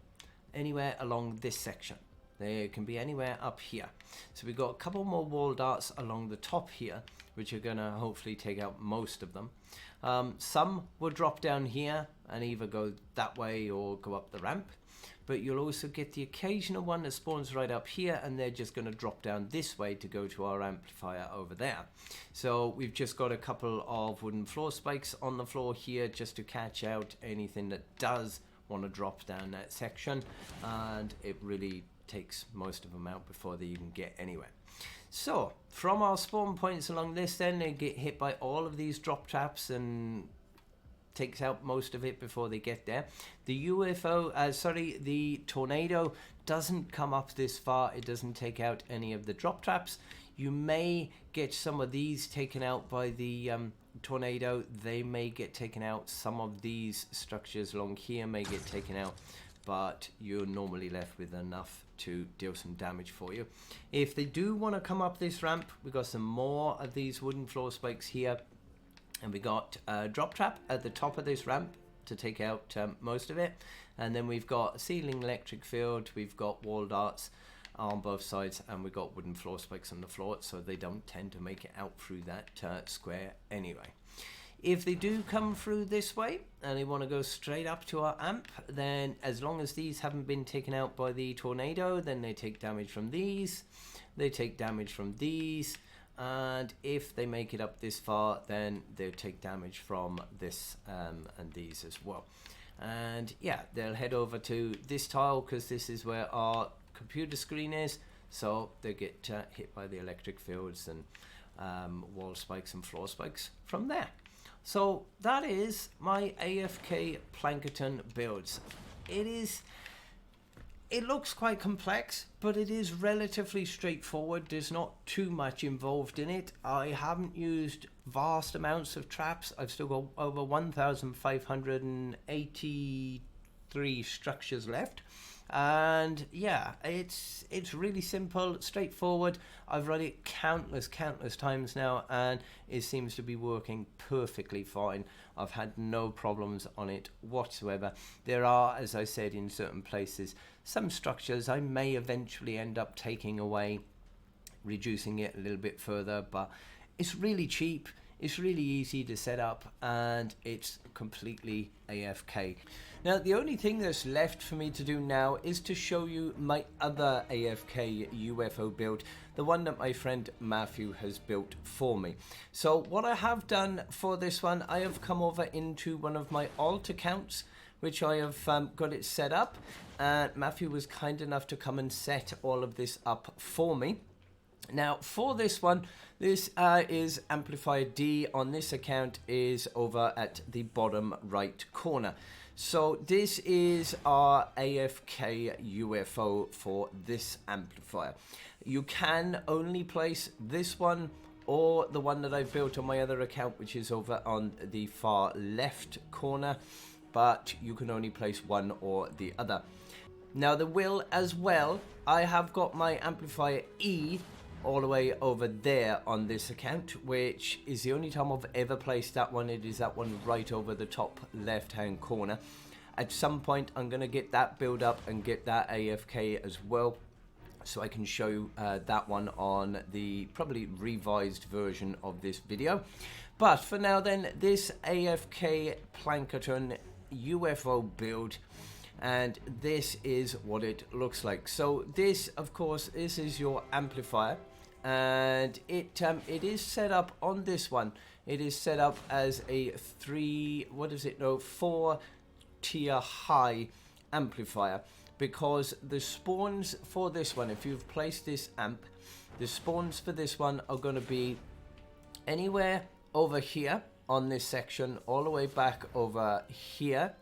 anywhere along this section. They can be anywhere up here. So we've got a couple more wall darts along the top here, which are going to hopefully take out most of them. Some will drop down here and either go that way or go up the ramp. But you'll also get the occasional one that spawns right up here, and they're just going to drop down this way to go to our amplifier over there. So we've just got a couple of wooden floor spikes on the floor here just to catch out anything that does want to drop down that section, and it really takes most of them out before they even get anywhere. So from our spawn points along this, then they get hit by all of these drop traps and takes out most of it before they get there. The the tornado doesn't come up this far. It doesn't take out any of the drop traps. You may get some of these taken out by the tornado. They may get taken out. Some of these structures along here may get taken out, but you're normally left with enough to deal some damage for you. If they do want to come up this ramp, we've got some more of these wooden floor spikes here. And we got a drop trap at the top of this ramp to take out most of it. And then we've got a ceiling electric field, we've got wall darts on both sides, and we've got wooden floor spikes on the floor, so they don't tend to make it out through that square anyway. If they do come through this way and they want to go straight up to our amp, then as long as these haven't been taken out by the tornado, then they take damage from these, they take damage from these, and if they make it up this far, then they'll take damage from this and these as well. And yeah, they'll head over to this tile because this is where our computer screen is, so they get hit by the electric fields and wall spikes and floor spikes from there. So that is my AFK Plankerton builds. It looks quite complex, but it is relatively straightforward. There's not too much involved in it. I haven't used vast amounts of traps. I've still got over 1,583 structures left. And yeah, it's really simple, straightforward. I've run it countless times now, and it seems to be working perfectly fine. I've had no problems on it whatsoever. There are, as I said, in certain places, some structures I may eventually end up taking away, reducing it a little bit further, but it's really cheap. It's really easy to set up, and it's completely AFK. Now, the only thing that's left for me to do now is to show you my other AFK UFO build, the one that my friend Mathew has built for me. So what I have done for this one, I have come over into one of my alt accounts which I have got it set up, and Mathew was kind enough to come and set all of this up for me. Now for this one, this is amplifier D on this account is over at the bottom right corner. So this is our AFK UFO for this amplifier. You can only place this one or the one that I've built on my other account, which is over on the far left corner, but you can only place one or the other. Now there will as well, I have got my amplifier E all the way over there on this account, which is the only time I've ever placed that one. It is that one right over the top left hand corner. At some point I'm going to get that build up and get that AFK as well, so I can show you that one on the probably revised version of this video. But for now then, this AFK Plankerton UFO build, and this is what it looks like. So this, of course, this is your amplifier, and it is set up on this one. It is set up as a 4 tier high amplifier, because the spawns for this one, if you've placed this amp, the spawns for this one are going to be anywhere over here on this section, all the way back over here.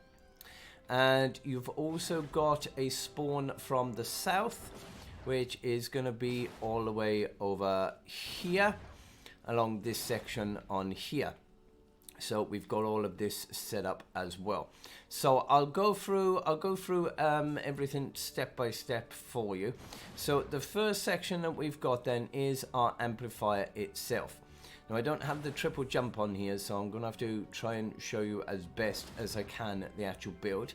And you've also got a spawn from the south, which is going to be all the way over here along this section on here. So we've got all of this set up as well. So I'll go through everything step by step for you. So the first section that we've got then is our amplifier itself. Now I don't have the triple jump on here, so I'm gonna have to try and show you as best as I can the actual build.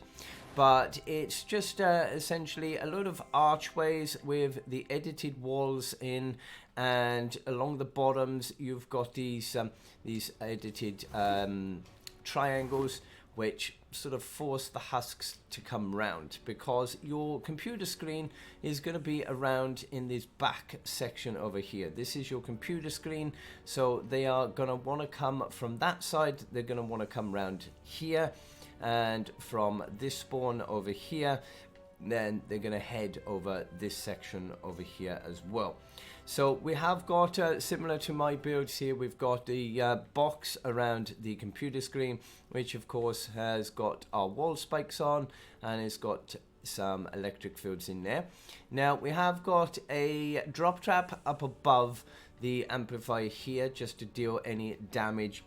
But it's just essentially a load of archways with the edited walls in, and along the bottoms you've got these edited triangles, which sort of force the husks to come round, because your computer screen is going to be around in this back section over here. This is your computer screen, so they are going to want to come from that side. They're going to want to come round here, and from this spawn over here, then they're going to head over this section over here as well. So we have got, similar to my builds here, we've got the box around the computer screen, which of course has got our wall spikes on, and it's got some electric fields in there. Now we have got a drop trap up above the amplifier here, just to deal any damage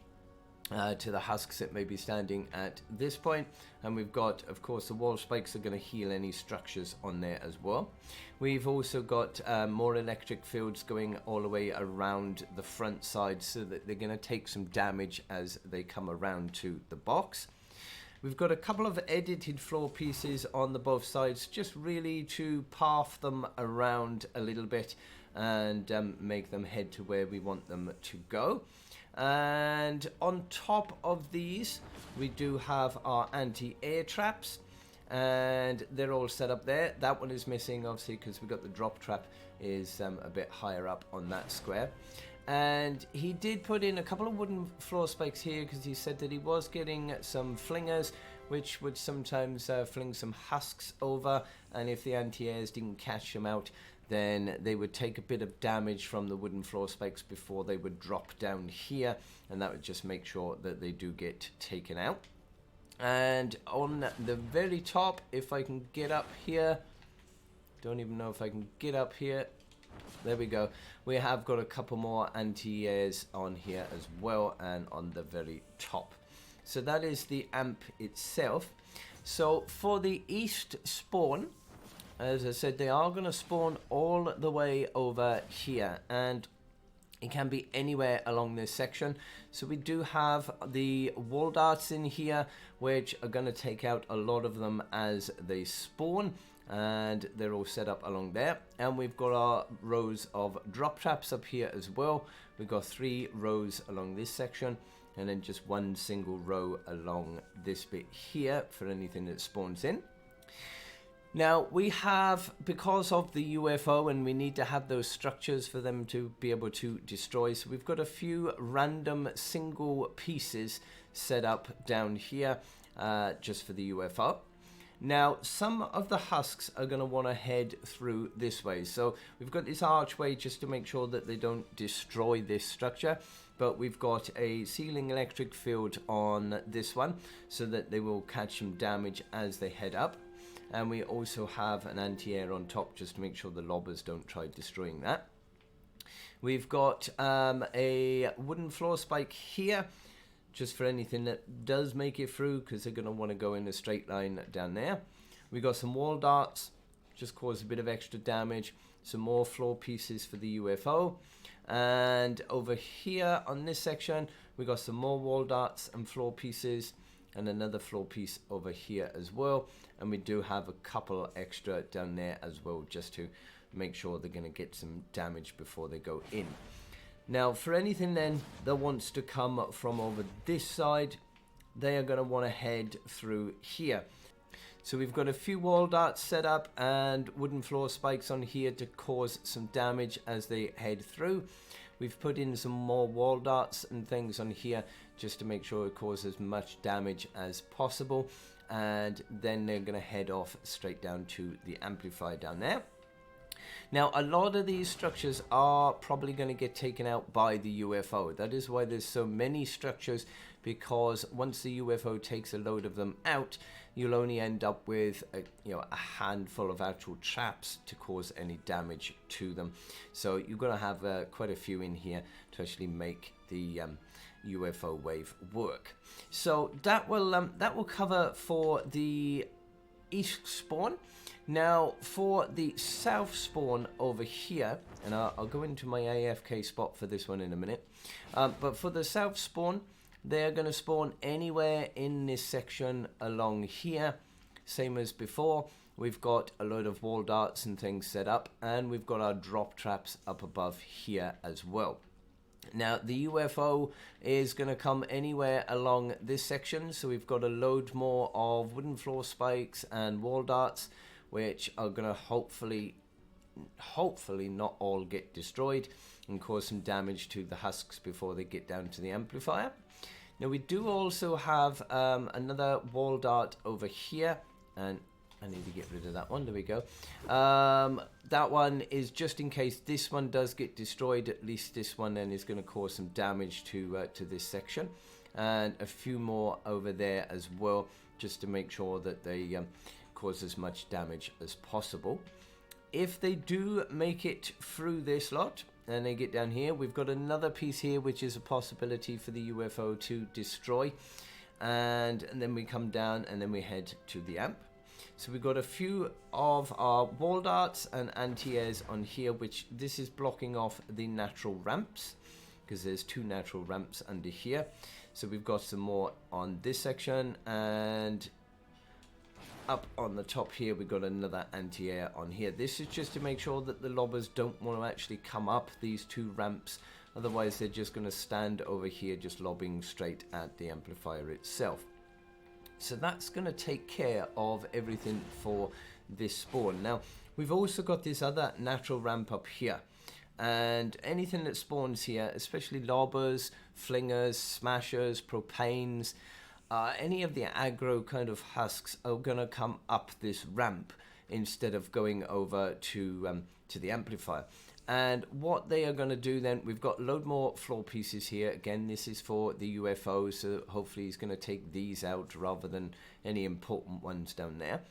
to the husks that may be standing at this point. And we've got, of course, the wall spikes are going to heal any structures on there as well. We've also got more electric fields going all the way around the front side, so that they're going to take some damage as they come around to the box. We've got a couple of edited floor pieces on the both sides, just really to path them around a little bit and make them head to where we want them to go. And on top of these, we do have our anti-air traps, and they're all set up there. That one is missing, obviously, because we got the drop trap is a bit higher up on that square. And he did put in a couple of wooden floor spikes here, because he said that he was getting some flingers, which would sometimes fling some husks over, and if the anti-airs didn't catch them out, then they would take a bit of damage from the wooden floor spikes before they would drop down here, and that would just make sure that they do get taken out. And on the very top, if I can get up here, don't even know if I can get up here, there we go, we have got a couple more anti-airs on here as well, and on the very top. So that is the amp itself. So for the east spawn, as I said, they are going to spawn all the way over here, and it can be anywhere along this section. So we do have the wall darts in here, which are going to take out a lot of them as they spawn, and they're all set up along there. And we've got our rows of drop traps up here as well. We've got 3 rows along this section, and then just one single row along this bit here for anything that spawns in. Now we have, because of the UFO, and we need to have those structures for them to be able to destroy, so we've got a few random single pieces set up down here, just for the UFO. Now, some of the husks are going to want to head through this way. So we've got this archway just to make sure that they don't destroy this structure. But we've got a ceiling electric field on this one so that they will catch some damage as they head up. And we also have an anti-air on top just to make sure the lobbers don't try destroying that. We've got a wooden floor spike here, just for anything that does make it through, because they're going to want to go in a straight line down there. We got some wall darts, just cause a bit of extra damage. Some more floor pieces for the UFO. And over here on this section, we got some more wall darts and floor pieces, and another floor piece over here as well. And we do have a couple extra down there as well, just to make sure they're going to get some damage before they go in. Now, for anything then that wants to come from over this side, they are going to want to head through here. So we've got a few wall darts set up and wooden floor spikes on here to cause some damage as they head through. We've put in some more wall darts and things on here just to make sure it causes as much damage as possible. And then they're going to head off straight down to the amplifier down there. Now, a lot of these structures are probably going to get taken out by the UFO. That is why there's so many structures, because once the UFO takes a load of them out, you'll only end up with a handful of actual traps to cause any damage to them. So you're going to have quite a few in here to actually make the UFO wave work. So that will cover for the east spawn. Now, for the south spawn over here, and I'll go into my AFK spot for this one in a minute, but for the south spawn, they're going to spawn anywhere in this section along here, same as before. We've got a load of wall darts and things set up, and we've got our drop traps up above here as well. Now, the UFO is going to come anywhere along this section, so we've got a load more of wooden floor spikes and wall darts, which are going to hopefully not all get destroyed and cause some damage to the husks before they get down to the amplifier. Now, we do also have another wall dart over here, and I need to get rid of that one. There we go. That one is just in case this one does get destroyed. At least this one then is going to cause some damage to this section, and a few more over there as well, just to make sure that they cause as much damage as possible. If they do make it through this lot and they get down here, we've got another piece here which is a possibility for the UFO to destroy, and then we come down and then we head to the amp. So we've got a few of our wall darts and anti-airs on here, which this is blocking off the natural ramps, because there's two natural ramps under here. So we've got some more on this section, and up on the top here we've got another anti-air on here. This is just to make sure that the lobbers don't want to actually come up these two ramps, otherwise they're just going to stand over here just lobbing straight at the amplifier itself. So that's going to take care of everything for this spawn. Now, we've also got this other natural ramp up here, and anything that spawns here, especially lobbers, flingers, smashers, propanes, any of the aggro kind of husks are going to come up this ramp instead of going over to the amplifier. And what they are going to do then, we've got a load more floor pieces here. Again, this is for the UFO, so hopefully he's going to take these out rather than any important ones down there.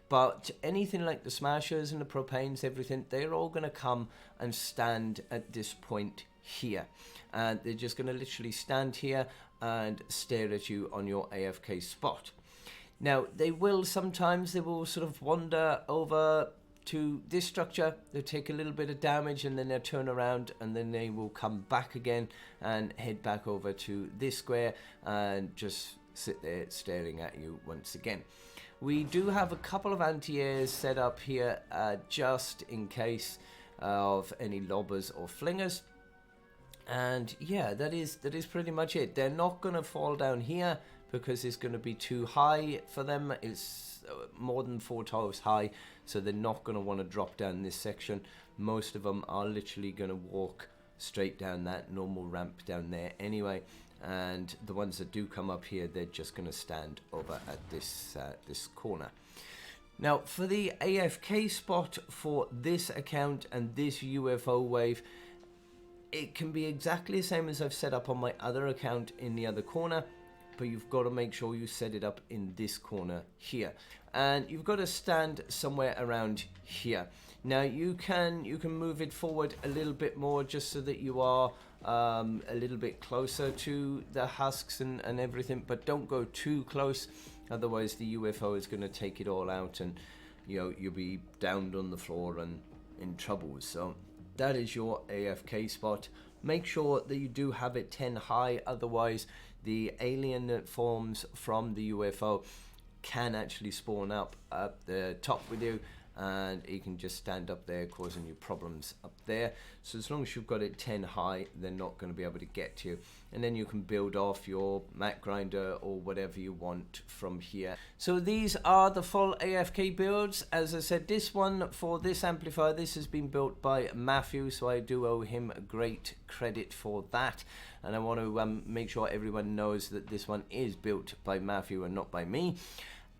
But anything like the smashers and the propanes, everything, they're all going to come and stand at this point here. And they're just going to literally stand here and stare at you on your AFK spot. Now, they will sort of wander over to this structure. They'll take a little bit of damage and then they'll turn around and then they will come back again and head back over to this square and just sit there staring at you once again. We do have a couple of anti-airs set up here just in case of any lobbers or flingers. And yeah, that is pretty much it. They're not going to fall down here because it's going to be too high for them. It's more than 4 tiles high, so they're not going to want to drop down this section. Most of them are literally going to walk straight down that normal ramp down there anyway, and the ones that do come up here, they're just going to stand over at this this corner. Now for the AFK spot for this account and this UFO wave, it can be exactly the same as I've set up on my other account in the other corner, but you've got to make sure you set it up in this corner here, and you've got to stand somewhere around here. Now you can move it forward a little bit more, just so that you are a little bit closer to the husks and everything, but don't go too close, otherwise the UFO is going to take it all out, and you'll be downed on the floor and in trouble. So that is your AFK spot. Make sure that you do have it 10 high, otherwise the alien that forms from the UFO can actually spawn up at the top with you, and he can just stand up there causing you problems up there. So as long as you've got it 10 high, they're not going to be able to get to you, and then you can build off your mat grinder or whatever you want from here. So these are the full AFK builds. As I said, this one for this amplifier, this has been built by Mathew, so I do owe him great credit for that, and I want to make sure everyone knows that this one is built by Mathew and not by me.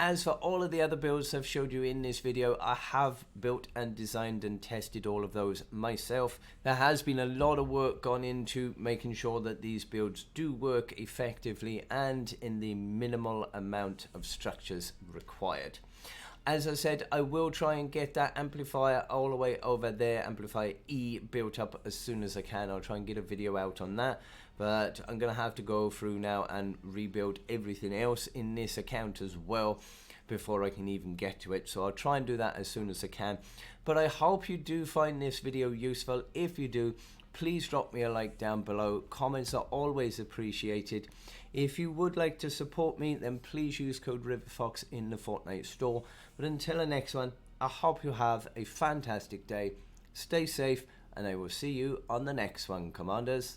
As for all of the other builds I've showed you in this video, I have built and designed and tested all of those myself. There has been a lot of work gone into making sure that these builds do work effectively and in the minimal amount of structures required. As I said, I will try and get that amplifier all the way over there, amplifier E, built up as soon as I can. I'll try and get a video out on that, but I'm going to have to go through now and rebuild everything else in this account as well before I can even get to it. So I'll try and do that as soon as I can. But I hope you do find this video useful. If you do, please drop me a like down below. Comments are always appreciated. If you would like to support me, then please use code RiverFox in the Fortnite store. But until the next one, I hope you have a fantastic day. Stay safe, and I will see you on the next one, Commanders.